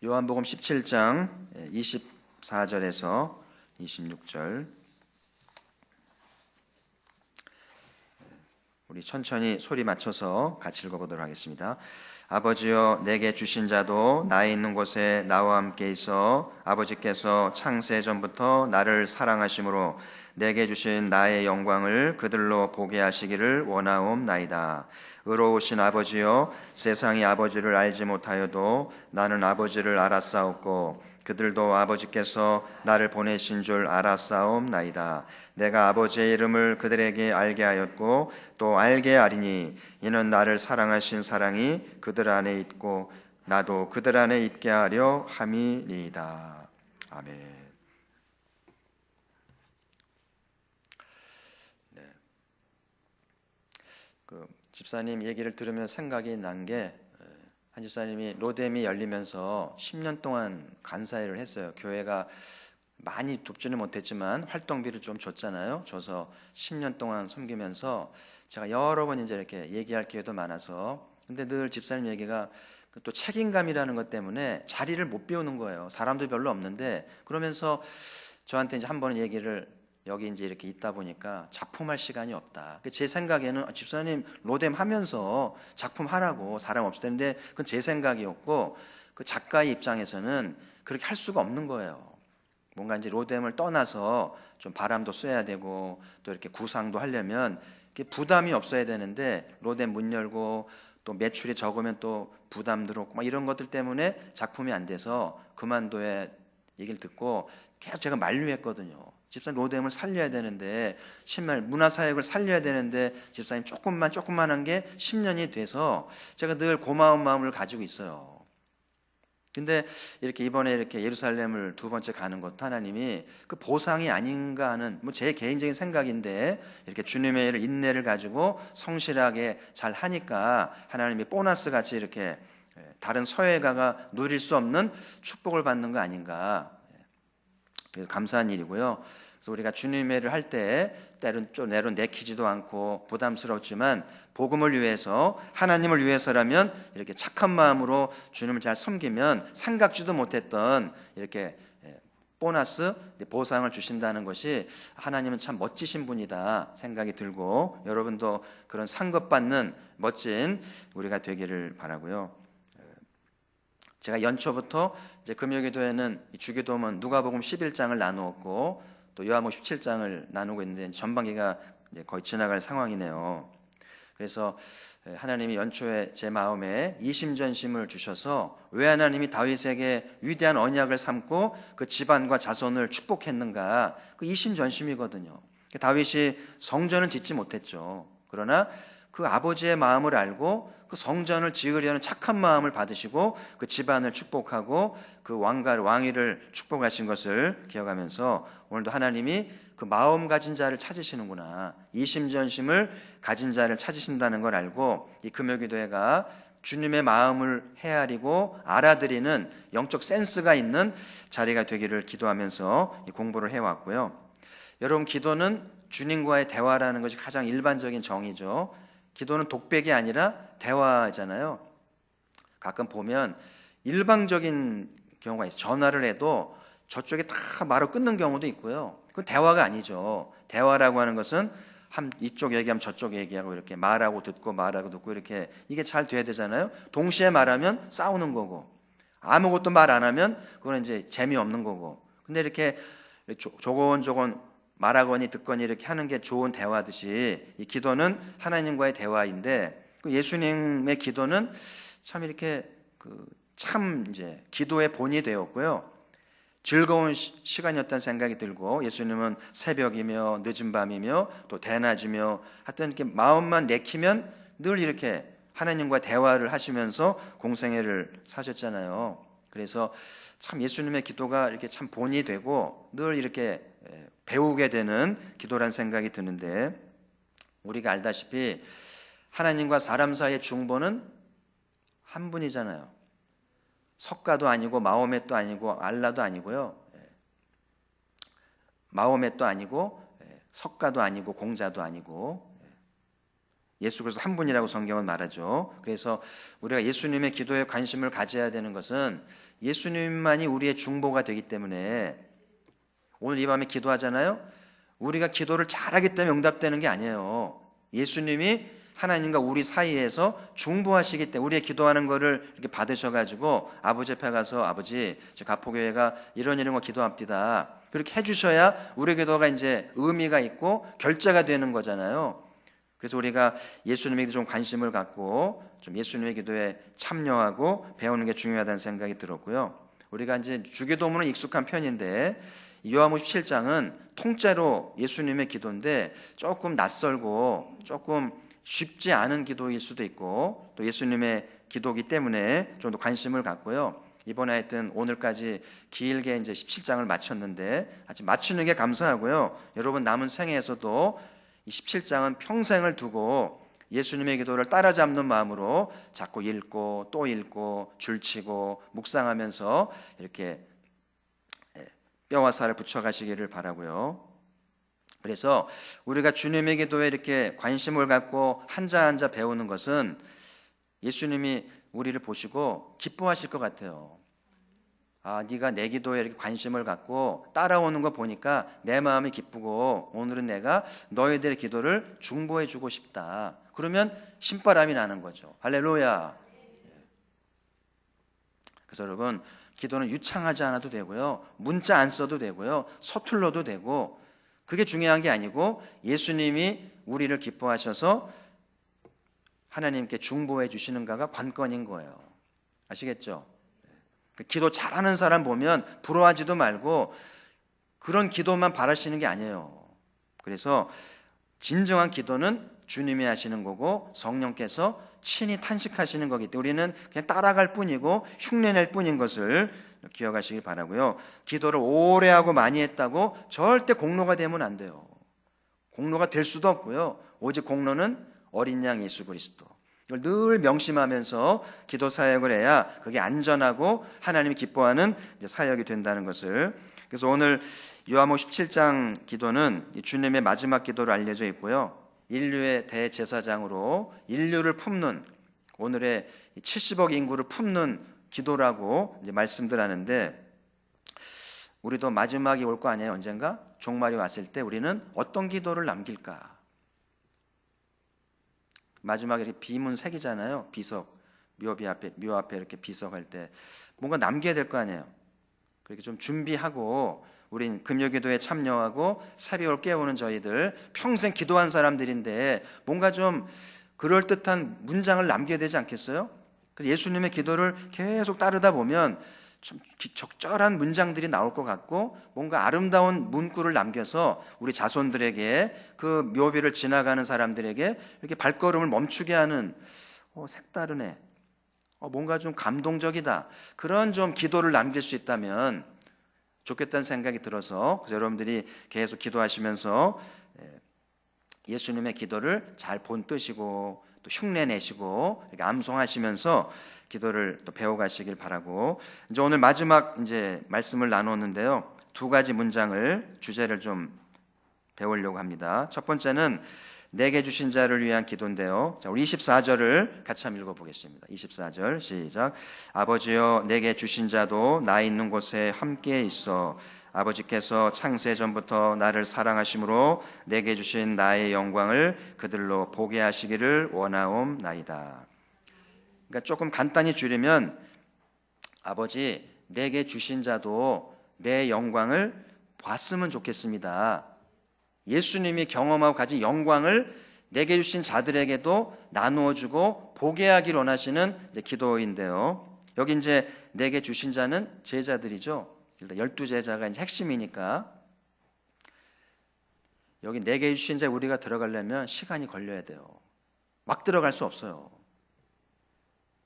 요한복음 17장 24절에서 26절, 우리 천천히 소리 맞춰서 같이 읽어보도록 하겠습니다. 아버지여, 내게 주신 자도 나에 있는 곳에 나와 함께 있어 아버지께서 창세 전부터 나를 사랑하심으로 내게 주신 나의 영광을 그들로 보게 하시기를 원하옵나이다. 의로우신 아버지여, 세상이 아버지를 알지 못하여도 나는 아버지를 알았사옵고 그들도 아버지께서 나를 보내신 줄 알았사옵나이다. 내가 아버지의 이름을 그들에게 알게 하였고 또 알게 하리니 이는 나를 사랑하신 사랑이 그들 안에 있고 나도 그들 안에 있게 하려 함이니이다. 아멘. 집사님 얘기를 들으면 생각이 난 게, 한 집사님이 로뎀이 열리면서 10년 동안 간사회를 했어요. 교회가 많이 돕지는 못했지만 활동비를 좀 줬잖아요. 줘서 10년 동안 섬기면서 제가 여러 번 이제 이렇게 얘기할 기회도 많아서, 근데 늘 집사님 얘기가 또 책임감이라는 것 때문에 자리를 못 비우는 거예요. 사람도 별로 없는데. 그러면서 저한테 이제 한 번은 얘기를, 여기 이제 이렇게 있다 보니까 작품할 시간이 없다. 제 생각에는 집사님 로뎀 하면서 작품 하라고, 사람 없을 텐데, 그건 제 생각이었고, 그 작가의 입장에서는 그렇게 할 수가 없는 거예요. 뭔가 이제 로뎀을 떠나서 좀 바람도 쐬야 되고 또 이렇게 구상도 하려면 부담이 없어야 되는데, 로뎀 문 열고 또 매출이 적으면 또 부담 들었고 막 이런 것들 때문에 작품이 안 돼서 그만둬야 얘기를 듣고 계속 제가 만류했거든요. 집사님 로뎀을 살려야 되는데, 문화사역을 살려야 되는데 집사님 조금만 한 게 10년이 돼서 제가 늘 고마운 마음을 가지고 있어요. 근데 이렇게 이번에 이렇게 예루살렘을 두 번째 가는 것도 하나님이 그 보상이 아닌가 하는, 뭐 제 개인적인 생각인데, 이렇게 주님의 인내를 가지고 성실하게 잘 하니까 하나님이 보너스 같이 이렇게 다른 서예가가 누릴 수 없는 축복을 받는 거 아닌가. 그래서 감사한 일이고요. 그래서 우리가 주님의 일을 할 때 때론 내키지도 않고 부담스럽지만 복음을 위해서, 하나님을 위해서라면 이렇게 착한 마음으로 주님을 잘 섬기면 생각지도 못했던 이렇게 보너스, 보상을 주신다는 것이 하나님은 참 멋지신 분이다 생각이 들고, 여러분도 그런 상급받는 멋진 우리가 되기를 바라고요. 제가 연초부터 이제 금요기도에는 주기도문 누가복음 11장을 나누었고 또 요한복음 17장을 나누고 있는데, 전반기가 이제 거의 지나갈 상황이네요. 그래서 하나님이 연초에 제 마음에 이심전심을 주셔서, 왜 하나님이 다윗에게 위대한 언약을 삼고 그 집안과 자손을 축복했는가, 그 이심전심이거든요. 다윗이 성전을 짓지 못했죠. 그러나 그 아버지의 마음을 알고 그 성전을 지으려는 착한 마음을 받으시고 그 집안을 축복하고 그 왕위를 축복하신 것을 기억하면서, 오늘도 하나님이 그 마음 가진 자를 찾으시는구나, 이심전심을 가진 자를 찾으신다는 걸 알고 이 금요기도회가 주님의 마음을 헤아리고 알아들이는 영적 센스가 있는 자리가 되기를 기도하면서 공부를 해왔고요. 여러분, 기도는 주님과의 대화라는 것이 가장 일반적인 정의죠. 기도는 독백이 아니라 대화잖아요. 가끔 보면 일방적인 경우가 있어요. 전화를 해도 저쪽에 다 말을 끊는 경우도 있고요. 그건 대화가 아니죠. 대화라고 하는 것은 이쪽 얘기하면 저쪽 얘기하고 이렇게 말하고 듣고 이렇게, 이게 잘 돼야 되잖아요. 동시에 말하면 싸우는 거고, 아무것도 말 안 하면 그건 이제 재미없는 거고. 근데 이렇게 조곤조곤 말하거니 듣거니 이렇게 하는 게 좋은 대화듯이, 이 기도는 하나님과의 대화인데, 그 예수님의 기도는 참 이렇게 참 이제 기도의 본이 되었고요. 즐거운 시간이었다는 생각이 들고, 예수님은 새벽이며 늦은 밤이며 또 대낮이며 하여튼 이렇게 마음만 내키면 늘 이렇게 하나님과 대화를 하시면서 공생애를 사셨잖아요. 그래서 참 예수님의 기도가 이렇게 참 본이 되고 늘 이렇게 배우게 되는 기도란 생각이 드는데, 우리가 알다시피 하나님과 사람 사이의 중보는 한 분이잖아요. 석가도 아니고 마호멧도 아니고 알라도 아니고요. 마호멧도 아니고 석가도 아니고 공자도 아니고, 예수 그리스도 한 분이라고 성경은 말하죠. 그래서 우리가 예수님의 기도에 관심을 가져야 되는 것은 예수님만이 우리의 중보가 되기 때문에 오늘 이 밤에 기도하잖아요. 우리가 기도를 잘하기 때문에 응답되는 게 아니에요. 예수님이 하나님과 우리 사이에서 중보하시기 때문에 우리의 기도하는 거를 이렇게 받으셔가지고 아버지 앞에 가서 아버지 저 가포교회가 이런 거 기도합디다. 그렇게 해주셔야 우리 기도가 이제 의미가 있고 결제가 되는 거잖아요. 그래서 우리가 예수님에게 좀 관심을 갖고 좀 예수님의 기도에 참여하고 배우는 게 중요하다는 생각이 들었고요. 우리가 이제 주기도문은 익숙한 편인데 요한복음 17장은 통째로 예수님의 기도인데 조금 낯설고 조금 쉽지 않은 기도일 수도 있고 또 예수님의 기도이기 때문에 좀 더 관심을 갖고요. 이번에 하여튼 오늘까지 길게 이제 17장을 마쳤는데 아직 맞추는 게 감사하고요. 여러분 남은 생애에서도 이 17장은 평생을 두고 예수님의 기도를 따라잡는 마음으로 자꾸 읽고 또 읽고 줄치고 묵상하면서 이렇게 뼈와 살을 붙여가시기를 바라고요. 그래서 우리가 주님의 기도에 이렇게 관심을 갖고 한자 한자 배우는 것은 예수님이 우리를 보시고 기뻐하실 것 같아요. 아, 네가 내 기도에 이렇게 관심을 갖고 따라오는 거 보니까 내 마음이 기쁘고 오늘은 내가 너희들의 기도를 중보해 주고 싶다. 그러면 신바람이 나는 거죠. 할렐루야. 그래서 여러분 기도는 유창하지 않아도 되고요. 문자 안 써도 되고요. 서툴러도 되고 그게 중요한 게 아니고 예수님이 우리를 기뻐하셔서 하나님께 중보해 주시는가가 관건인 거예요. 아시겠죠? 기도 잘하는 사람 보면 부러워하지도 말고 그런 기도만 바라시는 게 아니에요. 그래서 진정한 기도는 주님이 하시는 거고 성령께서 친히 탄식하시는 거기 때문에 우리는 그냥 따라갈 뿐이고 흉내낼 뿐인 것을 기억하시길 바라고요. 기도를 오래 하고 많이 했다고 절대 공로가 되면 안 돼요. 공로가 될 수도 없고요. 오직 공로는 어린 양 예수 그리스도. 이걸 늘 명심하면서 기도 사역을 해야 그게 안전하고 하나님이 기뻐하는 사역이 된다는 것을. 그래서 오늘 요한복음 17장 기도는 주님의 마지막 기도로 알려져 있고요. 인류의 대제사장으로 인류를 품는 오늘의 70억 인구를 품는 기도라고 이제 말씀들 하는데 우리도 마지막이 올 거 아니에요. 언젠가 종말이 왔을 때 우리는 어떤 기도를 남길까? 마지막에 이렇게 비문 새기잖아요. 비석 묘 앞에 이렇게 비석할 때 뭔가 남겨야 될 거 아니에요. 그렇게 좀 준비하고 우린 금요기도에 참여하고 사리올 깨우는 저희들 평생 기도한 사람들인데 뭔가 좀 그럴듯한 문장을 남겨야 되지 않겠어요? 그래서 예수님의 기도를 계속 따르다 보면 좀 적절한 문장들이 나올 것 같고 뭔가 아름다운 문구를 남겨서 우리 자손들에게 그 묘비를 지나가는 사람들에게 이렇게 발걸음을 멈추게 하는 색다르네, 뭔가 좀 감동적이다, 그런 좀 기도를 남길 수 있다면 좋겠다는 생각이 들어서 그래서 여러분들이 계속 기도하시면서 예수님의 기도를 잘 본뜨시고 또 흉내내시고 이렇게 암송하시면서 기도를 또 배워가시길 바라고, 이제 오늘 마지막 이제 말씀을 나눴는데요. 두 가지 문장을 주제를 좀 배우려고 합니다. 첫 번째는 내게 주신 자를 위한 기도인데요. 자, 우리 24절을 같이 한번 읽어보겠습니다. 24절 시작. 아버지여 내게 주신 자도 나 있는 곳에 함께 있어 아버지께서 창세 전부터 나를 사랑하심으로 내게 주신 나의 영광을 그들로 보게 하시기를 원하옵나이다. 그러니까 조금 간단히 줄이면 아버지 내게 주신 자도 내 영광을 봤으면 좋겠습니다. 예수님이 경험하고 가진 영광을 내게 주신 자들에게도 나누어주고 보게 하길 원하시는 기도인데요. 여기 이제 내게 주신 자는 제자들이죠. 일단 12제자가 이제 핵심이니까 여기 내게 주신 자 우리가 들어가려면 시간이 걸려야 돼요. 막 들어갈 수 없어요.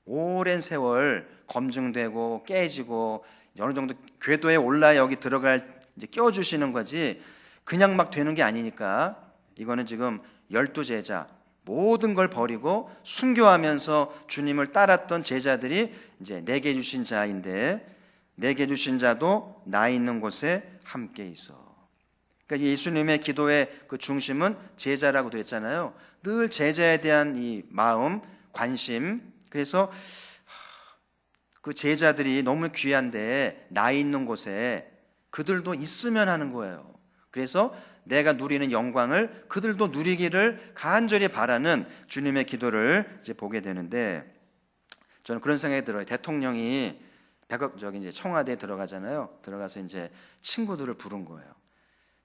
오랜 세월 검증되고 깨지고 어느 정도 궤도에 올라 여기 들어갈 이제 껴주시는 거지 그냥 막 되는 게 아니니까 이거는 지금 12제자 모든 걸 버리고 순교하면서 주님을 따랐던 제자들이 이제 내게 주신 자인데 내게 주신 자도 나 있는 곳에 함께 있어. 그러니까 예수님의 기도의 그 중심은 제자라고 그랬잖아요. 늘 제자에 대한 이 마음, 관심. 그래서 그 제자들이 너무 귀한데 나 있는 곳에 그들도 있으면 하는 거예요. 그래서 내가 누리는 영광을 그들도 누리기를 간절히 바라는 주님의 기도를 이제 보게 되는데, 저는 그런 생각이 들어요. 대통령이 이제 청와대에 들어가잖아요. 들어가서 이제 친구들을 부른 거예요.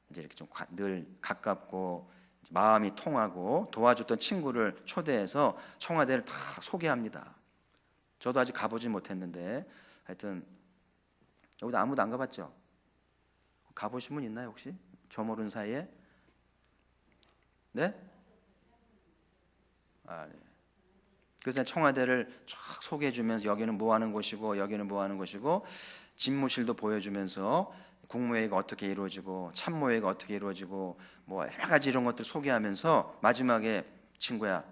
이제 이렇게 좀 늘 가깝고 마음이 통하고 도와줬던 친구를 초대해서 청와대를 다 소개합니다. 저도 아직 가보지 못했는데, 하여튼 여기도 아무도 안 가봤죠? 가보신 분 있나요 혹시? 저 모르는 사이에? 네? 네. 그래서 청와대를 쫙 소개해주면서 여기는 뭐 하는 곳이고 여기는 뭐 하는 곳이고, 집무실도 보여주면서 국무회의가 어떻게 이루어지고 참모회의가 어떻게 이루어지고 뭐 여러 가지 이런 것들 소개하면서 마지막에 친구야,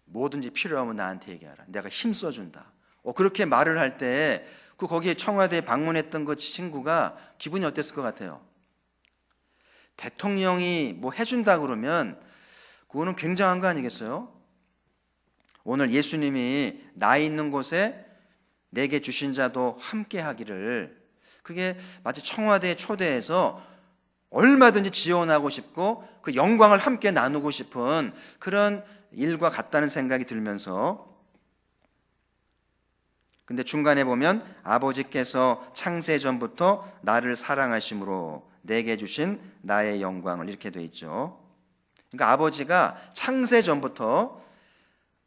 뭐든지 필요하면 나한테 얘기하라. 내가 힘써준다. 그렇게 말을 할 때 그 거기에 청와대에 방문했던 그 친구가 기분이 어땠을 것 같아요? 대통령이 뭐 해준다 그러면 그거는 굉장한 거 아니겠어요? 오늘 예수님이 나 있는 곳에 내게 주신 자도 함께 하기를, 그게 마치 청와대에 초대해서 얼마든지 지원하고 싶고 그 영광을 함께 나누고 싶은 그런 일과 같다는 생각이 들면서, 근데 중간에 보면 아버지께서 창세전부터 나를 사랑하심으로 내게 주신 나의 영광을, 이렇게 돼 있죠. 그러니까 아버지가 창세전부터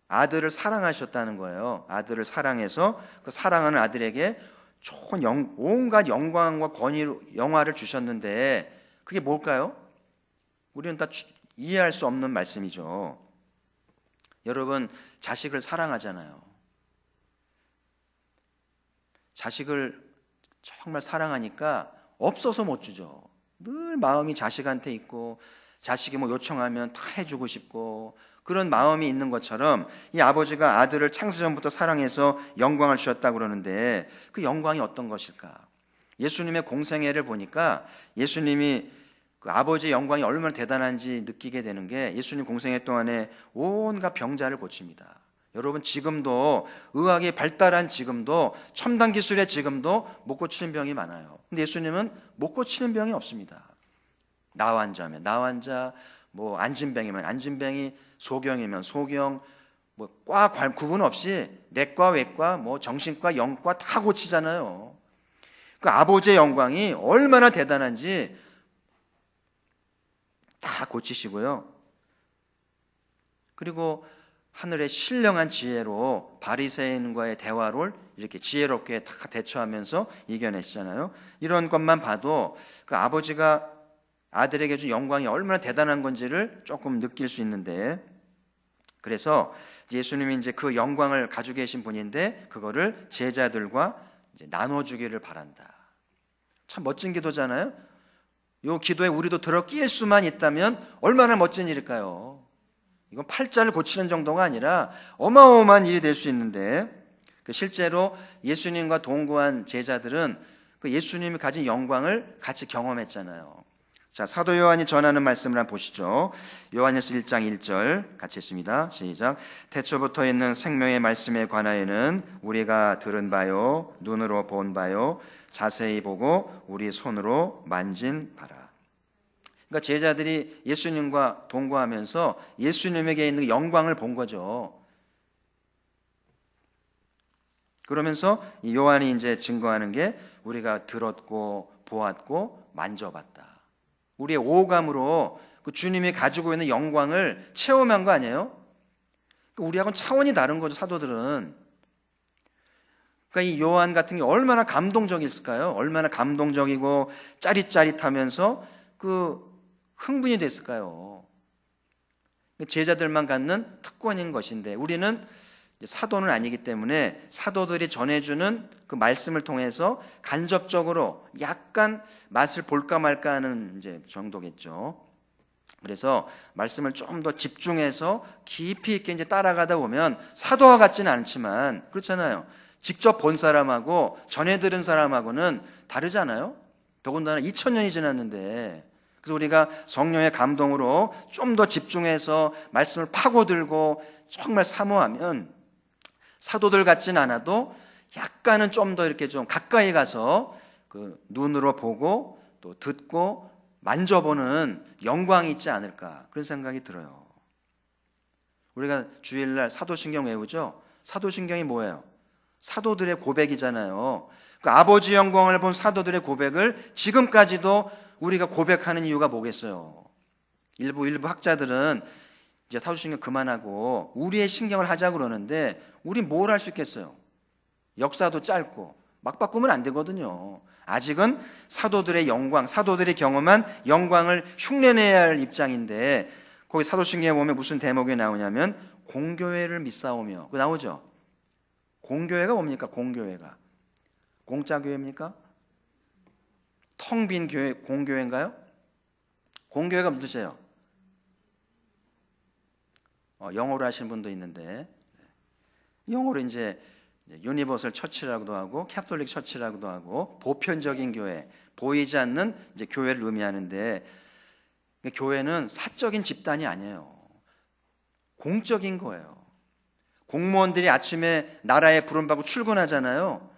아들을 사랑하셨다는 거예요. 아들을 사랑해서 그 사랑하는 아들에게 좋은 온갖 영광과 권위로 영화를 주셨는데, 그게 뭘까요? 우리는 다 이해할 수 없는 말씀이죠. 여러분, 자식을 사랑하잖아요. 자식을 정말 사랑하니까 없어서 못 주죠. 늘 마음이 자식한테 있고, 자식이 뭐 요청하면 다 해주고 싶고, 그런 마음이 있는 것처럼 이 아버지가 아들을 창세전부터 사랑해서 영광을 주셨다고 그러는데, 그 영광이 어떤 것일까? 예수님의 공생애를 보니까 예수님이 그 아버지의 영광이 얼마나 대단한지 느끼게 되는 게, 예수님 공생애 동안에 온갖 병자를 고칩니다. 여러분, 지금도 의학이 발달한 지금도, 첨단 기술의 지금도 못 고치는 병이 많아요. 근데 예수님은 못 고치는 병이 없습니다. 나 환자면 나 환자, 뭐 안진병이면 안진병이, 소경이면 소경, 뭐 과 구분 없이 내과, 외과, 뭐 정신과, 영과 다 고치잖아요. 그 아버지의 영광이 얼마나 대단한지 다 고치시고요. 그리고 하늘의 신령한 지혜로 바리새인과의 대화를 이렇게 지혜롭게 다 대처하면서 이겨내시잖아요. 이런 것만 봐도 그 아버지가 아들에게 준 영광이 얼마나 대단한 건지를 조금 느낄 수 있는데, 그래서 예수님이 이제 그 영광을 가지고 계신 분인데 그거를 제자들과 이제 나눠주기를 바란다. 참 멋진 기도잖아요. 이 기도에 우리도 들어 끼일 수만 있다면 얼마나 멋진 일일까요? 이건 팔자를 고치는 정도가 아니라 어마어마한 일이 될 수 있는데, 실제로 예수님과 동거한 제자들은 그 예수님이 가진 영광을 같이 경험했잖아요. 자, 사도 요한이 전하는 말씀을 한번 보시죠. 요한일서 1장 1절 같이 읽습니다. 시작. 태초부터 있는 생명의 말씀에 관하여는 우리가 들은 바요, 눈으로 본 바요, 자세히 보고 우리 손으로 만진 바라. 그러니까 제자들이 예수님과 동거하면서 예수님에게 있는 영광을 본 거죠. 그러면서 요한이 이제 증거하는 게, 우리가 들었고 보았고 만져봤다. 우리의 오감으로 그 주님이 가지고 있는 영광을 체험한 거 아니에요? 우리하고는 차원이 다른 거죠, 사도들은. 그러니까 이 요한 같은 게 얼마나 감동적일까요? 얼마나 감동적이고 짜릿짜릿하면서 그 흥분이 됐을까요? 제자들만 갖는 특권인 것인데, 우리는 사도는 아니기 때문에 사도들이 전해주는 그 말씀을 통해서 간접적으로 약간 맛을 볼까 말까 하는 이제 정도겠죠. 그래서 말씀을 좀 더 집중해서 깊이 있게 이제 따라가다 보면 사도와 같지는 않지만, 그렇잖아요. 직접 본 사람하고 전해 들은 사람하고는 다르잖아요. 더군다나 2000년이 지났는데 그래서 우리가 성령의 감동으로 좀 더 집중해서 말씀을 파고들고 정말 사모하면 사도들 같진 않아도 약간은 좀 더 이렇게 좀 가까이 가서 그 눈으로 보고 또 듣고 만져보는 영광이 있지 않을까, 그런 생각이 들어요. 우리가 주일날 사도신경 외우죠? 사도신경이 뭐예요? 사도들의 고백이잖아요. 그 아버지 영광을 본 사도들의 고백을 지금까지도 우리가 고백하는 이유가 뭐겠어요? 일부 학자들은 이제 사도신경 그만하고 우리의 신경을 하자고 그러는데, 우리 뭘 할 수 있겠어요? 역사도 짧고 막 바꾸면 안 되거든요. 아직은 사도들의 영광, 사도들이 경험한 영광을 흉내내야 할 입장인데, 거기 사도신경에 보면 무슨 대목이 나오냐면 공교회를 믿사오며, 그거 나오죠? 공교회가 뭡니까? 공교회가 공짜 교회입니까? 텅 빈 교회 공교회인가요? 공교회가 무슨 뜻이에요? 영어로 하시는 분도 있는데, 영어로 이제 유니버설 처치라고도 하고 캐톨릭 처치라고도 하고 보편적인 교회, 보이지 않는 이제 교회를 의미하는데, 교회는 사적인 집단이 아니에요. 공적인 거예요. 공무원들이 아침에 나라에 부름받고 출근하잖아요.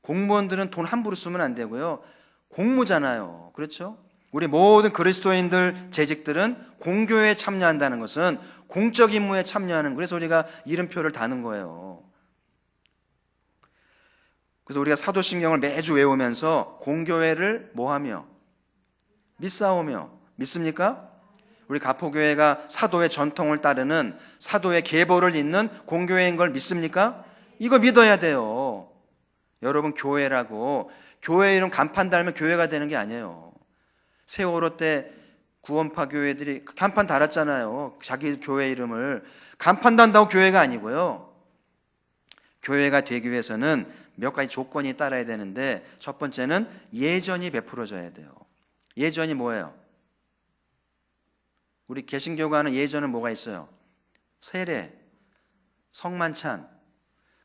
공무원들은 돈 함부로 쓰면 안 되고요. 공무잖아요. 그렇죠? 우리 모든 그리스도인들 재직들은 공교회에 참여한다는 것은 공적 임무에 참여하는, 그래서 우리가 이름표를 다는 거예요. 그래서 우리가 사도신경을 매주 외우면서 공교회를 뭐하며? 믿사오며. 믿습니까? 우리 가포교회가 사도의 전통을 따르는, 사도의 계보를 잇는 공교회인 걸 믿습니까? 이거 믿어야 돼요. 여러분, 교회라고 교회 이름 간판 달면 교회가 되는 게 아니에요. 세월호 때 구원파 교회들이 간판 달았잖아요. 자기 교회 이름을. 간판 단다고 교회가 아니고요. 교회가 되기 위해서는 몇 가지 조건이 따라야 되는데, 첫 번째는 예전이 베풀어져야 돼요. 예전이 뭐예요? 우리 개신교가 하는 예전은 뭐가 있어요? 세례, 성만찬.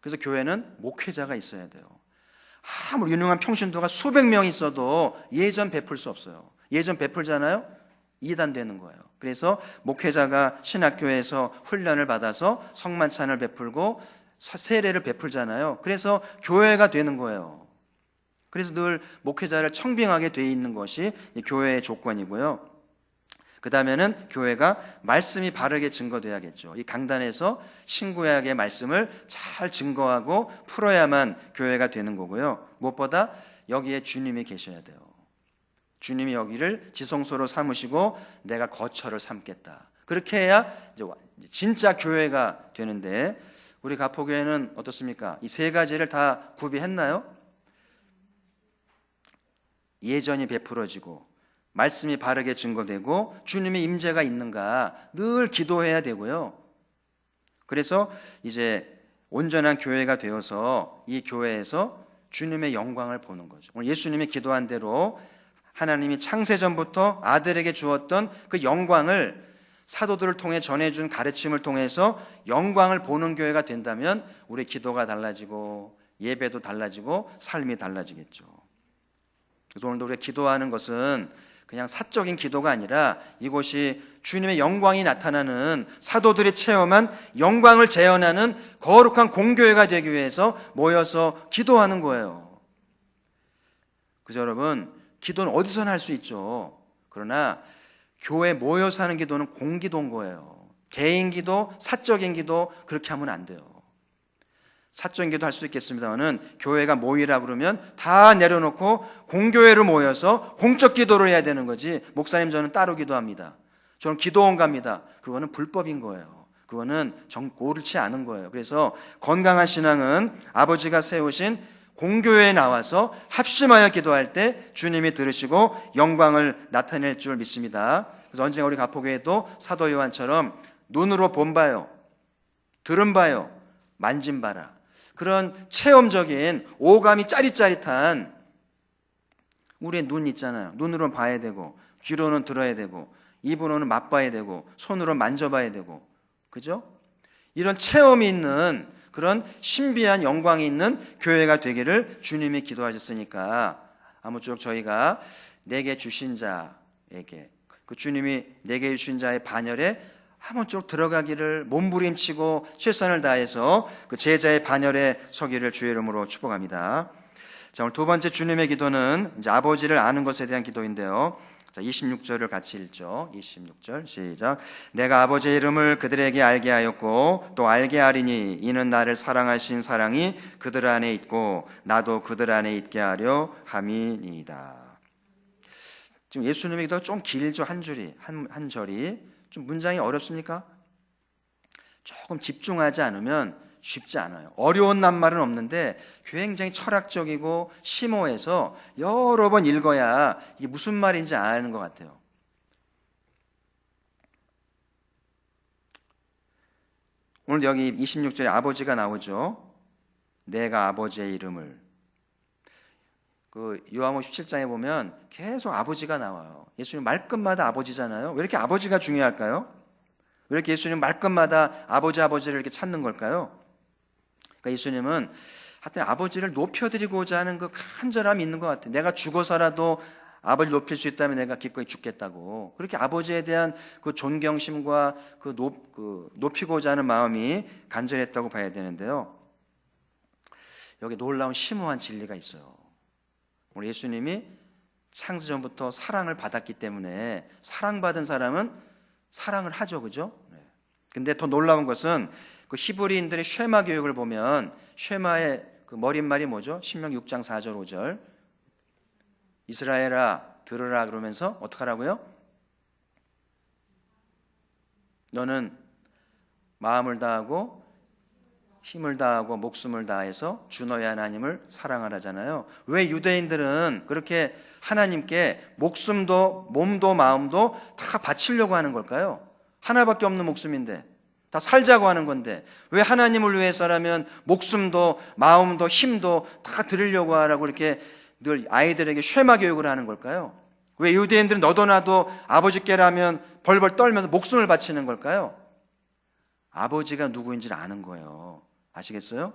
그래서 교회는 목회자가 있어야 돼요. 아무리 유능한 평신도가 수백 명 있어도 예전 베풀 수 없어요. 예전 베풀잖아요? 이단되는 거예요. 그래서 목회자가 신학교에서 훈련을 받아서 성만찬을 베풀고 세례를 베풀잖아요. 그래서 교회가 되는 거예요. 그래서 늘 목회자를 청빙하게 돼 있는 것이 교회의 조건이고요. 그 다음에는 교회가 말씀이 바르게 증거돼야겠죠. 이 강단에서 신구약의 말씀을 잘 증거하고 풀어야만 교회가 되는 거고요. 무엇보다 여기에 주님이 계셔야 돼요. 주님이 여기를 지성소로 삼으시고 내가 거처를 삼겠다. 그렇게 해야 이제 진짜 교회가 되는데, 우리 가포교회는 어떻습니까? 이 세 가지를 다 구비했나요? 예전이 베풀어지고 말씀이 바르게 증거되고 주님의 임재가 있는가 늘 기도해야 되고요. 그래서 이제 온전한 교회가 되어서 이 교회에서 주님의 영광을 보는 거죠. 오늘 예수님이 기도한 대로 하나님이 창세전부터 아들에게 주었던 그 영광을 사도들을 통해 전해준 가르침을 통해서 영광을 보는 교회가 된다면 우리 기도가 달라지고 예배도 달라지고 삶이 달라지겠죠. 그래서 오늘도 우리가 기도하는 것은 그냥 사적인 기도가 아니라 이곳이 주님의 영광이 나타나는, 사도들이 체험한 영광을 재현하는 거룩한 공교회가 되기 위해서 모여서 기도하는 거예요. 그래서 여러분, 기도는 어디서나 할 수 있죠. 그러나 교회 모여서 하는 기도는 공기도인 거예요. 개인 기도, 사적인 기도, 그렇게 하면 안 돼요. 사적인 기도 할 수 있겠습니다만은 교회가 모이라 그러면 다 내려놓고 공교회로 모여서 공적 기도를 해야 되는 거지, 목사님 저는 따로 기도합니다, 저는 기도원 갑니다, 그거는 불법인 거예요. 그거는 옳지 않은 거예요. 그래서 건강한 신앙은 아버지가 세우신 공교회에 나와서 합심하여 기도할 때 주님이 들으시고 영광을 나타낼 줄 믿습니다. 그래서 언젠가 우리 가포교회도 사도 요한처럼 눈으로 본 바요, 들은 바요, 만진 바라, 그런 체험적인 오감이 짜릿짜릿한, 우리의 눈 있잖아요. 눈으로는 봐야 되고 귀로는 들어야 되고 입으로는 맛봐야 되고 손으로 만져봐야 되고, 그죠? 이런 체험이 있는 그런 신비한 영광이 있는 교회가 되기를 주님이 기도하셨으니까 아무쪼록 저희가 내게 주신 자, 자녀에게 그 주님이 내게 주신 자의 반열에 아무쪼록 들어가기를 몸부림치고 최선을 다해서 그 제자의 반열에 서기를 주의 이름으로 축복합니다. 자, 오늘 두 번째 주님의 기도는 이제 아버지를 아는 것에 대한 기도인데요. 자, 26절을 같이 읽죠. 26절 시작. 내가 아버지의 이름을 그들에게 알게 하였고 또 알게 하리니 이는 나를 사랑하신 사랑이 그들 안에 있고 나도 그들 안에 있게 하려 함이니이다. 지금 예수님의 기도가 좀 길죠. 한 줄이 한 절이 좀 문장이 어렵습니까? 조금 집중하지 않으면 쉽지 않아요. 어려운 낱말은 없는데 굉장히 철학적이고 심오해서 여러 번 읽어야 이게 무슨 말인지 아는 것 같아요. 오늘 여기 26절에 아버지가 나오죠. 내가 아버지의 이름을. 그 요한복음 17장에 보면 계속 아버지가 나와요. 예수님 말끝마다 아버지잖아요. 왜 이렇게 아버지가 중요할까요? 왜 이렇게 예수님 말끝마다 아버지를 이렇게 찾는 걸까요? 그러니까 예수님은 하여튼 아버지를 높여드리고자 하는 그 간절함이 있는 것 같아요. 내가 죽어서라도 아버지를 높일 수 있다면 내가 기꺼이 죽겠다고. 그렇게 아버지에 대한 그 존경심과 그 높이고자 하는 마음이 간절했다고 봐야 되는데요. 여기 놀라운 심오한 진리가 있어요. 오늘 예수님이 창세전부터 사랑을 받았기 때문에 사랑받은 사람은 사랑을 하죠, 그죠? 근데 더 놀라운 것은 그 히브리인들의 쉐마 교육을 보면 쉐마의 그 머릿말이 뭐죠? 신명기 6장 4절 5절 이스라엘아 들으라 그러면서 어떻게 하라고요? 너는 마음을 다하고 힘을 다하고 목숨을 다해서 주 너의 하나님을 사랑하라잖아요. 왜 유대인들은 그렇게 하나님께 목숨도 몸도 마음도 다 바치려고 하는 걸까요? 하나밖에 없는 목숨인데 다 살자고 하는 건데 왜 하나님을 위해서라면 목숨도 마음도 힘도 다 드리려고 하라고 이렇게 늘 아이들에게 쉐마 교육을 하는 걸까요? 왜 유대인들은 너도 나도 아버지께라면 벌벌 떨면서 목숨을 바치는 걸까요? 아버지가 누구인지를 아는 거예요. 아시겠어요?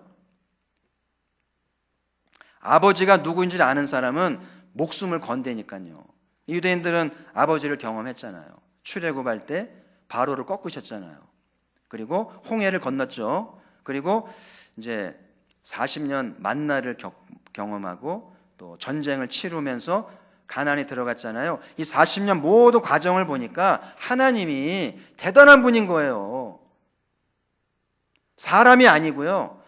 아버지가 누구인지를 아는 사람은 목숨을 건대니까요. 유대인들은 아버지를 경험했잖아요. 출애굽할 때 바로를 꺾으셨잖아요. 그리고 홍해를 건넜죠. 그리고 이제 40년 만나를 경험하고 또 전쟁을 치르면서 가나안에 들어갔잖아요. 이 40년 모든 과정을 보니까 하나님이 대단한 분인 거예요. 사람이 아니고요.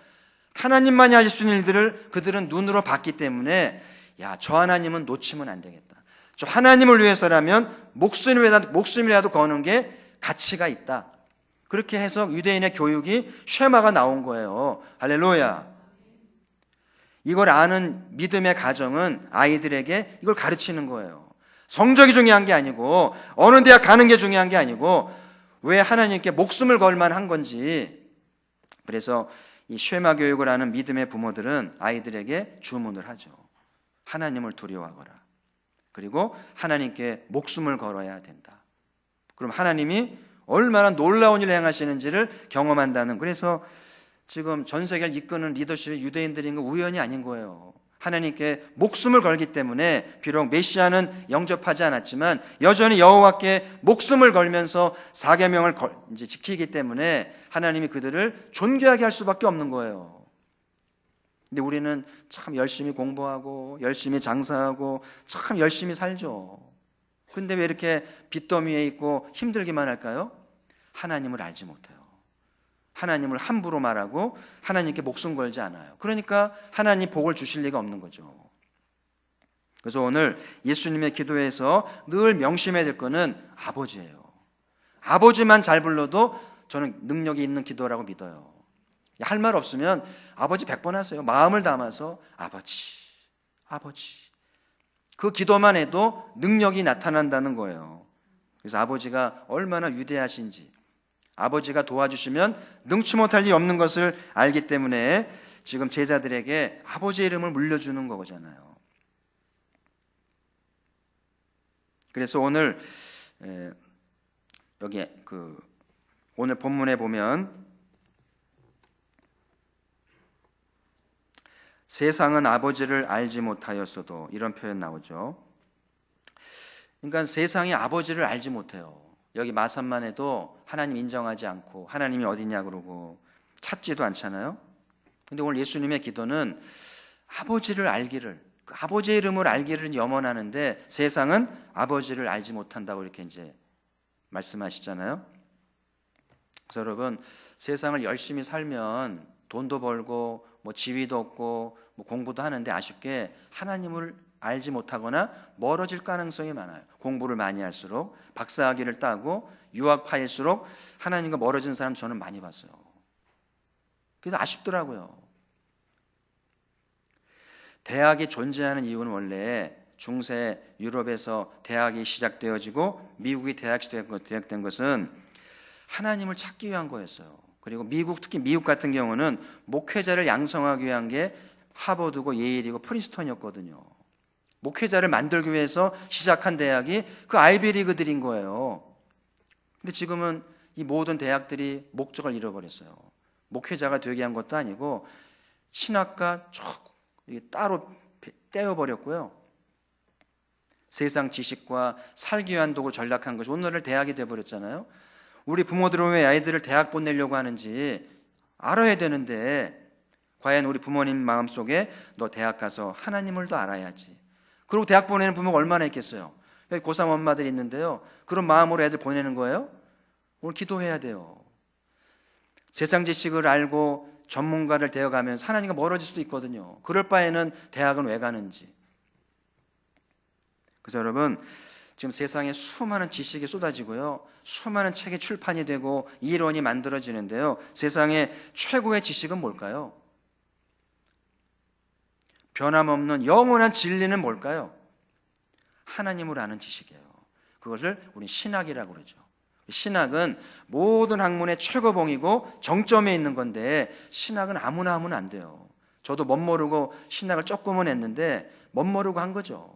하나님만이 하실 수 있는 일들을 그들은 눈으로 봤기 때문에 야, 저 하나님은 놓치면 안 되겠다. 저 하나님을 위해서라면 목숨이라도 거는 게 가치가 있다. 그렇게 해서 유대인의 교육이 쉐마가 나온 거예요. 할렐루야. 이걸 아는 믿음의 가정은 아이들에게 이걸 가르치는 거예요. 성적이 중요한 게 아니고 어느 대학 가는 게 중요한 게 아니고 왜 하나님께 목숨을 걸 만한 건지. 그래서 이 쉐마 교육을 하는 믿음의 부모들은 아이들에게 주문을 하죠. 하나님을 두려워하거라. 그리고 하나님께 목숨을 걸어야 된다. 그럼 하나님이 얼마나 놀라운 일을 행하시는지를 경험한다는. 그래서 지금 전 세계를 이끄는 리더십이 유대인들인 건 우연이 아닌 거예요. 하나님께 목숨을 걸기 때문에 비록 메시아는 영접하지 않았지만 여전히 여호와께 목숨을 걸면서 사계명을 이제 지키기 때문에 하나님이 그들을 존귀하게 할 수밖에 없는 거예요. 근데 우리는 참 열심히 공부하고 열심히 장사하고 참 열심히 살죠. 근데 왜 이렇게 빚더미에 있고 힘들기만 할까요? 하나님을 알지 못해요. 하나님을 함부로 말하고 하나님께 목숨 걸지 않아요. 그러니까 하나님 복을 주실 리가 없는 거죠. 그래서 오늘 예수님의 기도에서 늘 명심해야 될 거는 아버지예요. 아버지만 잘 불러도 저는 능력이 있는 기도라고 믿어요. 할 말 없으면 아버지 100번 하세요. 마음을 담아서 아버지, 아버지. 그 기도만 해도 능력이 나타난다는 거예요. 그래서 아버지가 얼마나 위대하신지, 아버지가 도와주시면 능치 못할 일이 없는 것을 알기 때문에 지금 제자들에게 아버지의 이름을 물려주는 거잖아요. 그래서 오늘 여기 오늘 본문에 보면 세상은 아버지를 알지 못하였어도 이런 표현 나오죠. 그러니까 세상이 아버지를 알지 못해요. 여기 마산만 해도 하나님 인정하지 않고 하나님이 어디냐 그러고 찾지도 않잖아요. 근데 오늘 예수님의 기도는 아버지를 알기를, 그 아버지의 이름을 알기를 염원하는데 세상은 아버지를 알지 못한다고 이렇게 이제 말씀하시잖아요. 그래서 여러분, 세상을 열심히 살면 돈도 벌고 뭐 지위도 얻고 뭐 공부도 하는데 아쉽게 하나님을 알지 못하거나 멀어질 가능성이 많아요. 공부를 많이 할수록, 박사학위를 따고 유학파일수록 하나님과 멀어진 사람 저는 많이 봤어요. 그래서 아쉽더라고요. 대학이 존재하는 이유는 원래 중세 유럽에서 대학이 시작되어지고 미국이 대학된 것은 하나님을 찾기 위한 거였어요. 그리고 특히 미국 같은 경우는 목회자를 양성하기 위한 게 하버드고 예일이고 프린스턴이었거든요. 목회자를 만들기 위해서 시작한 대학이 그 아이비리그들인 거예요. 근데 지금은 이 모든 대학들이 목적을 잃어버렸어요. 목회자가 되게 한 것도 아니고 신학과 따로 떼어버렸고요. 세상 지식과 살기 위한 도구 전락한 것이 오늘날 대학이 되어버렸잖아요. 우리 부모들은 왜 아이들을 대학 보내려고 하는지 알아야 되는데, 과연 우리 부모님 마음속에 너 대학 가서 하나님을 더 알아야지. 그리고 대학 보내는 부모가 얼마나 있겠어요. 여기 고3 엄마들이 있는데요, 그런 마음으로 애들 보내는 거예요? 오늘 기도해야 돼요. 세상 지식을 알고 전문가를 되어가면서 하나님과 멀어질 수도 있거든요. 그럴 바에는 대학은 왜 가는지. 그래서 여러분, 지금 세상에 수많은 지식이 쏟아지고요, 수많은 책이 출판이 되고 이론이 만들어지는데요, 세상의 최고의 지식은 뭘까요? 변함없는 영원한 진리는 뭘까요? 하나님을 아는 지식이에요. 그것을 우리 신학이라고 그러죠. 신학은 모든 학문의 최고봉이고 정점에 있는 건데, 신학은 아무나 하면 안 돼요. 저도 멋모르고 신학을 조금은 했는데 멋모르고 한 거죠.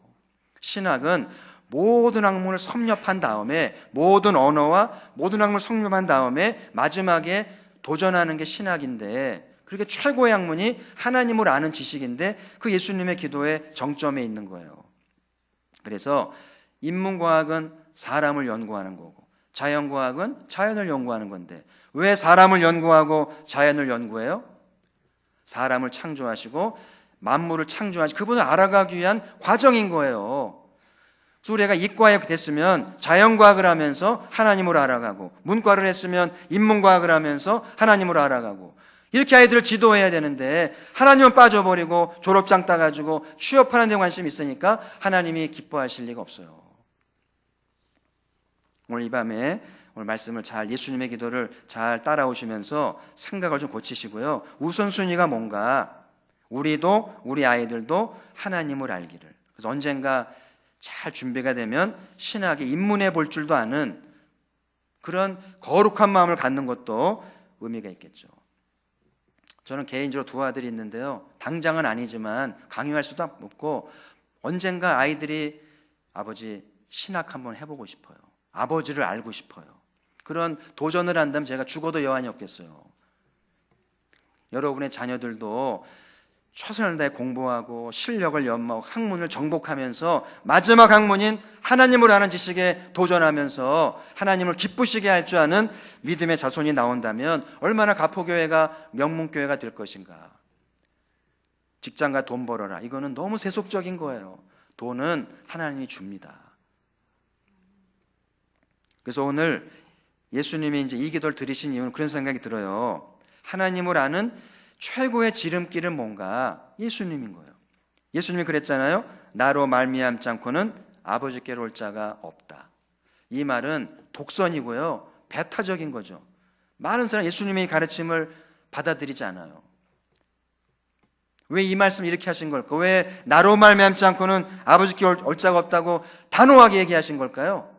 신학은 모든 학문을 섭렵한 다음에, 모든 언어와 모든 학문을 섭렵한 다음에 마지막에 도전하는 게 신학인데, 그렇게 최고의 학문이 하나님을 아는 지식인데 그 예수님의 기도의 정점에 있는 거예요. 그래서 인문과학은 사람을 연구하는 거고 자연과학은 자연을 연구하는 건데, 왜 사람을 연구하고 자연을 연구해요? 사람을 창조하시고 만물을 창조하시고 그분을 알아가기 위한 과정인 거예요. 그래서 우리가 이과에 됐으면 자연과학을 하면서 하나님을 알아가고, 문과를 했으면 인문과학을 하면서 하나님을 알아가고, 이렇게 아이들을 지도해야 되는데 하나님은 빠져버리고 졸업장 따가지고 취업하는 데 관심이 있으니까 하나님이 기뻐하실 리가 없어요. 오늘 이 밤에 오늘 말씀을 예수님의 기도를 잘 따라오시면서 생각을 좀 고치시고요, 우선순위가 뭔가, 우리도 우리 아이들도 하나님을 알기를. 그래서 언젠가 잘 준비가 되면 신학에 입문해 볼 줄도 아는 그런 거룩한 마음을 갖는 것도 의미가 있겠죠. 저는 개인적으로 두 아들이 있는데요, 당장은 아니지만 강요할 수도 없고 언젠가 아이들이 아버지 신학 한번 해보고 싶어요, 아버지를 알고 싶어요, 그런 도전을 한다면 제가 죽어도 여한이 없겠어요. 여러분의 자녀들도 최선을 다해 공부하고 실력을 연마하고 학문을 정복하면서 마지막 학문인 하나님을 아는 지식에 도전하면서 하나님을 기쁘시게 할 줄 아는 믿음의 자손이 나온다면 얼마나 가포교회가 명문교회가 될 것인가. 직장과 돈 벌어라, 이거는 너무 세속적인 거예요. 돈은 하나님이 줍니다. 그래서 오늘 예수님이 이제 이 기도를 드리신 이유는 그런 생각이 들어요. 하나님을 아는 최고의 지름길은 뭔가? 예수님인 거예요. 예수님이 그랬잖아요. 나로 말미암지 않고는 아버지께로 올 자가 없다. 이 말은 독선이고요, 배타적인 거죠. 많은 사람 예수님의 가르침을 받아들이지 않아요. 왜 이 말씀 이렇게 하신 걸까? 왜 나로 말미암지 않고는 아버지께 올 자가 없다고 단호하게 얘기하신 걸까요?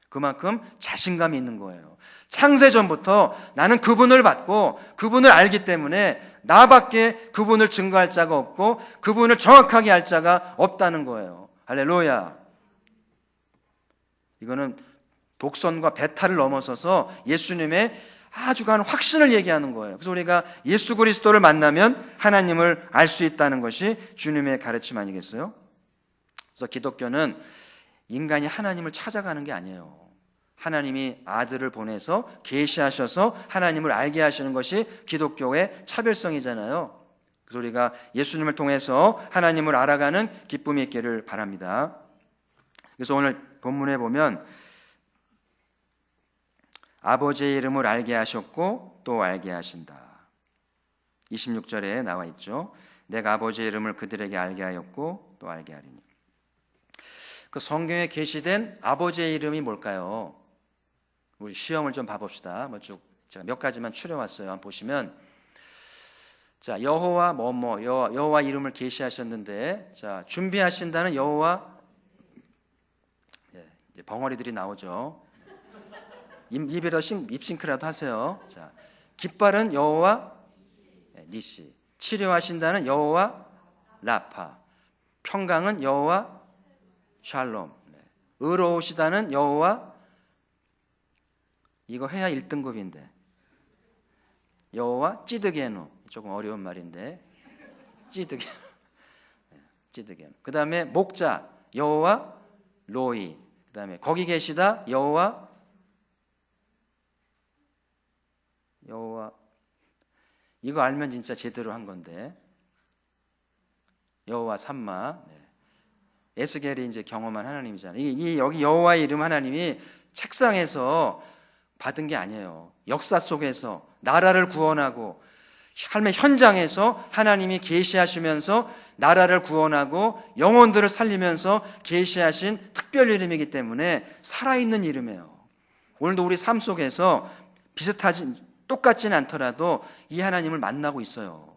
그만큼 자신감이 있는 거예요. 창세전부터 나는 그분을 받고 그분을 알기 때문에 나밖에 그분을 증거할 자가 없고 그분을 정확하게 알 자가 없다는 거예요. 할렐루야. 이거는 독선과 배타를 넘어서서 예수님의 아주 강한 확신을 얘기하는 거예요. 그래서 우리가 예수 그리스도를 만나면 하나님을 알 수 있다는 것이 주님의 가르침 아니겠어요? 그래서 기독교는 인간이 하나님을 찾아가는 게 아니에요. 하나님이 아들을 보내서 계시하셔서 하나님을 알게 하시는 것이 기독교의 차별성이잖아요. 그래서 우리가 예수님을 통해서 하나님을 알아가는 기쁨이 있기를 바랍니다. 그래서 오늘 본문에 보면 아버지의 이름을 알게 하셨고 또 알게 하신다. 26절에 나와 있죠. 내가 아버지의 이름을 그들에게 알게 하였고 또 알게 하리니. 그 성경에 계시된 아버지의 이름이 뭘까요? 우리 시험을 좀 봐봅시다. 뭐 쭉 제가 몇 가지만 추려왔어요. 한번 보시면, 자, 여호와 여호와 이름을 계시하셨는데, 자, 준비하신다는 여호와, 이제 벙어리들이 나오죠. 입에다 입싱크라도 하세요. 자, 깃발은 여호와 니시, 치료하신다는 여호와 라파, 평강은 여호와 샬롬, 의로우시다는 여호와, 이거 해야 1등급인데 여호와 찌드게누, 조금 어려운 말인데 찌드게누. 그 다음에 목자 여호와 로이, 그 다음에 거기 계시다 여호와 이거 알면 진짜 제대로 한 건데 여호와 삼마. 에스겔이 이제 경험한 하나님이잖아요. 여기 여호와의 이름 하나님이 책상에서 받은 게 아니에요. 역사 속에서 나라를 구원하고 삶의 현장에서 하나님이 계시하시면서 나라를 구원하고 영혼들을 살리면서 계시하신 특별 이름이기 때문에 살아있는 이름이에요. 오늘도 우리 삶 속에서 똑같지는 않더라도 이 하나님을 만나고 있어요.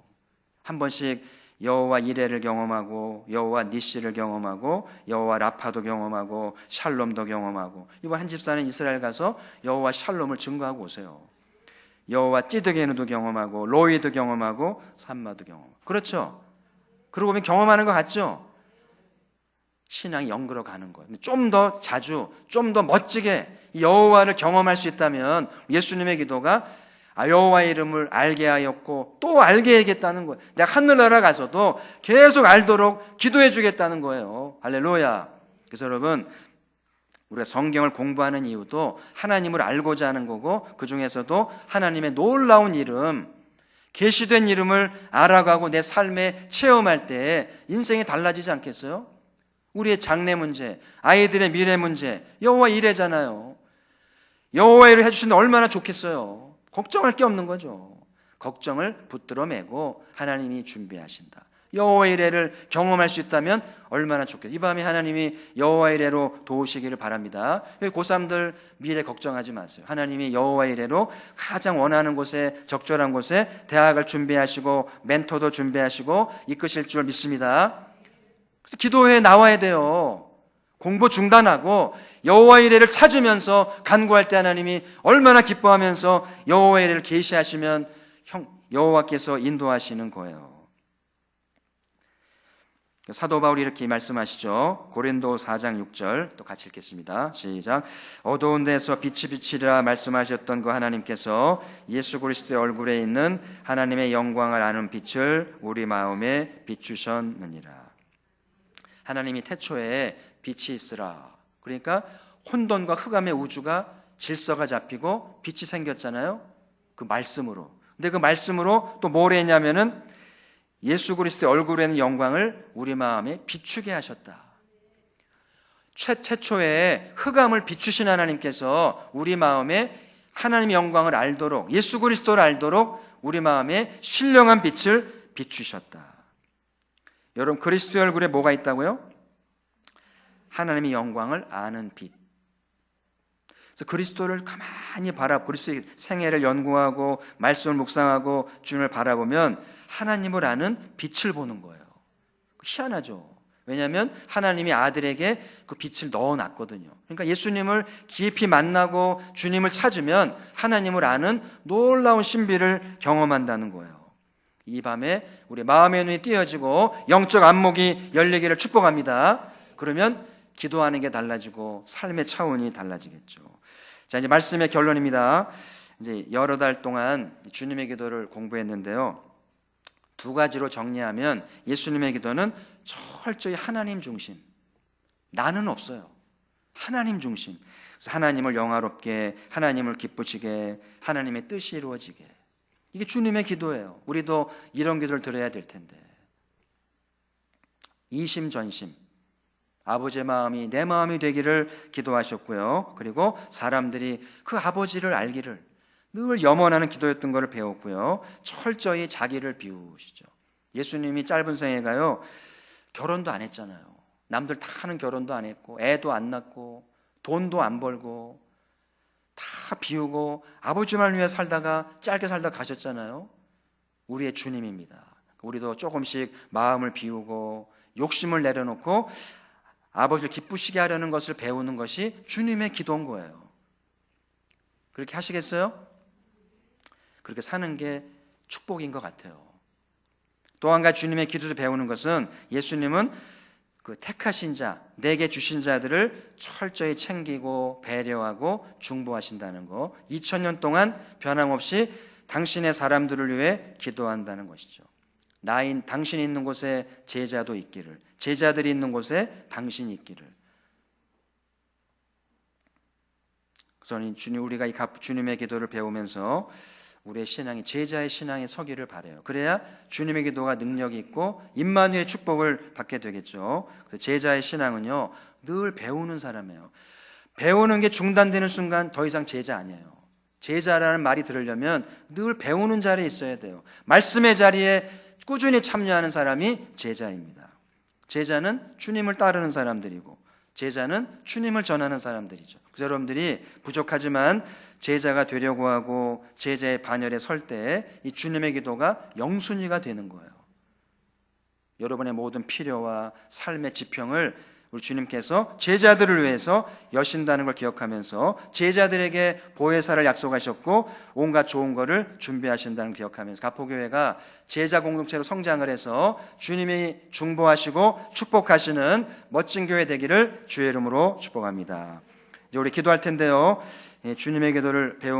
한 번씩 여호와 이레를 경험하고 여호와 니시를 경험하고 여호와 라파도 경험하고 샬롬도 경험하고, 이번 한 집사는 이스라엘 가서 여호와 샬롬을 증거하고 오세요. 여호와 찌드게누도 경험하고 로이도 경험하고 산마도 경험하고. 그렇죠? 그러고 보면 경험하는 것 같죠? 신앙이 영그러 가는 거예요. 좀 더 자주, 좀 더 멋지게 여호와를 경험할 수 있다면 예수님의 기도가 여호와의 이름을 알게 하였고 또 알게 해야겠다는 거예요. 내가 하늘나라 가서도 계속 알도록 기도해 주겠다는 거예요. 할렐루야. 그래서 여러분, 우리가 성경을 공부하는 이유도 하나님을 알고자 하는 거고, 그 중에서도 하나님의 놀라운 이름, 계시된 이름을 알아가고 내 삶에 체험할 때 인생이 달라지지 않겠어요? 우리의 장래 문제, 아이들의 미래 문제, 여호와 이레잖아요. 여호와 이레 해주시는데 얼마나 좋겠어요. 걱정할 게 없는 거죠. 걱정을 붙들어 매고 하나님이 준비하신다. 여호와 이레를 경험할 수 있다면 얼마나 좋겠어요. 이 밤에 하나님이 여호와 이레로 도우시기를 바랍니다. 고3들 미래 걱정하지 마세요. 하나님이 여호와 이레로 가장 원하는 곳에, 적절한 곳에 대학을 준비하시고 멘토도 준비하시고 이끄실 줄 믿습니다. 그래서 기도회에 나와야 돼요. 공부 중단하고 여호와 이레를 찾으면서 간구할 때 하나님이 얼마나 기뻐하면서 여호와 이레를 계시하시면 여호와께서 인도하시는 거예요. 사도 바울이 이렇게 말씀하시죠. 고린도 4장 6절 또 같이 읽겠습니다. 시작. 어두운 데서 빛이 비치리라 말씀하셨던 그 하나님께서 예수 그리스도의 얼굴에 있는 하나님의 영광을 아는 빛을 우리 마음에 비추셨느니라. 하나님이 태초에 빛이 있으라. 그러니까 혼돈과 흑암의 우주가 질서가 잡히고 빛이 생겼잖아요. 그 말씀으로. 근데 그 말씀으로 또 뭘 했냐면은 예수 그리스도의 얼굴에 있는 영광을 우리 마음에 비추게 하셨다. 최초에 흑암을 비추신 하나님께서 우리 마음에 하나님의 영광을 알도록, 예수 그리스도를 알도록 우리 마음에 신령한 빛을 비추셨다. 여러분, 그리스도의 얼굴에 뭐가 있다고요? 하나님의 영광을 아는 빛. 그래서 그리스도를 가만히 바라보고 그리스도의 생애를 연구하고 말씀을 묵상하고 주님을 바라보면 하나님을 아는 빛을 보는 거예요. 희한하죠. 왜냐하면 하나님이 아들에게 그 빛을 넣어놨거든요. 그러니까 예수님을 깊이 만나고 주님을 찾으면 하나님을 아는 놀라운 신비를 경험한다는 거예요. 이 밤에 우리 마음의 눈이 띄어지고 영적 안목이 열리기를 축복합니다. 그러면 기도하는 게 달라지고 삶의 차원이 달라지겠죠. 자, 이제 말씀의 결론입니다. 이제 여러 달 동안 주님의 기도를 공부했는데요. 두 가지로 정리하면 예수님의 기도는 철저히 하나님 중심. 나는 없어요. 하나님 중심. 그래서 하나님을 영화롭게, 하나님을 기쁘시게, 하나님의 뜻이 이루어지게. 이게 주님의 기도예요. 우리도 이런 기도를 드려야 될 텐데. 이심전심, 아버지의 마음이 내 마음이 되기를 기도하셨고요. 그리고 사람들이 그 아버지를 알기를 늘 염원하는 기도였던 것을 배웠고요. 철저히 자기를 비우시죠. 예수님이 짧은 생에 가요, 결혼도 안 했잖아요. 남들 다 하는 결혼도 안 했고, 애도 안 낳고, 돈도 안 벌고, 다 비우고 아버지만 위해 살다가 짧게 살다 가셨잖아요. 우리의 주님입니다. 우리도 조금씩 마음을 비우고 욕심을 내려놓고 아버지를 기쁘시게 하려는 것을 배우는 것이 주님의 기도인 거예요. 그렇게 하시겠어요? 그렇게 사는 게 축복인 것 같아요. 또 한 가지 주님의 기도를 배우는 것은, 예수님은 그 택하신 자, 내게 주신 자들을 철저히 챙기고 배려하고 중보하신다는 거, 2000년 동안 변함없이 당신의 사람들을 위해 기도한다는 것이죠. 당신이 있는 곳에 제자도 있기를, 제자들이 있는 곳에 당신이 있기를. 그래서 우리가 이 주님의 기도를 배우면서 우리의 신앙이 제자의 신앙에 서기를 바라요. 그래야 주님의 기도가 능력이 있고 임마누엘의 축복을 받게 되겠죠. 그래서 제자의 신앙은요, 늘 배우는 사람이에요. 배우는 게 중단되는 순간 더 이상 제자 아니에요. 제자라는 말이 들으려면 늘 배우는 자리에 있어야 돼요. 말씀의 자리에 꾸준히 참여하는 사람이 제자입니다. 제자는 주님을 따르는 사람들이고, 제자는 주님을 전하는 사람들이죠. 그래서 여러분들이 부족하지만 제자가 되려고 하고 제자의 반열에 설 때 이 주님의 기도가 영순위가 되는 거예요. 여러분의 모든 필요와 삶의 지평을 우리 주님께서 제자들을 위해서 여신다는 걸 기억하면서, 제자들에게 보혜사를 약속하셨고 온갖 좋은 거를 준비하신다는 걸 기억하면서 가포교회가 제자 공동체로 성장을 해서 주님이 중보하시고 축복하시는 멋진 교회 되기를 주의 이름으로 축복합니다. 이제 우리 기도할 텐데요, 주님의 기도를 배우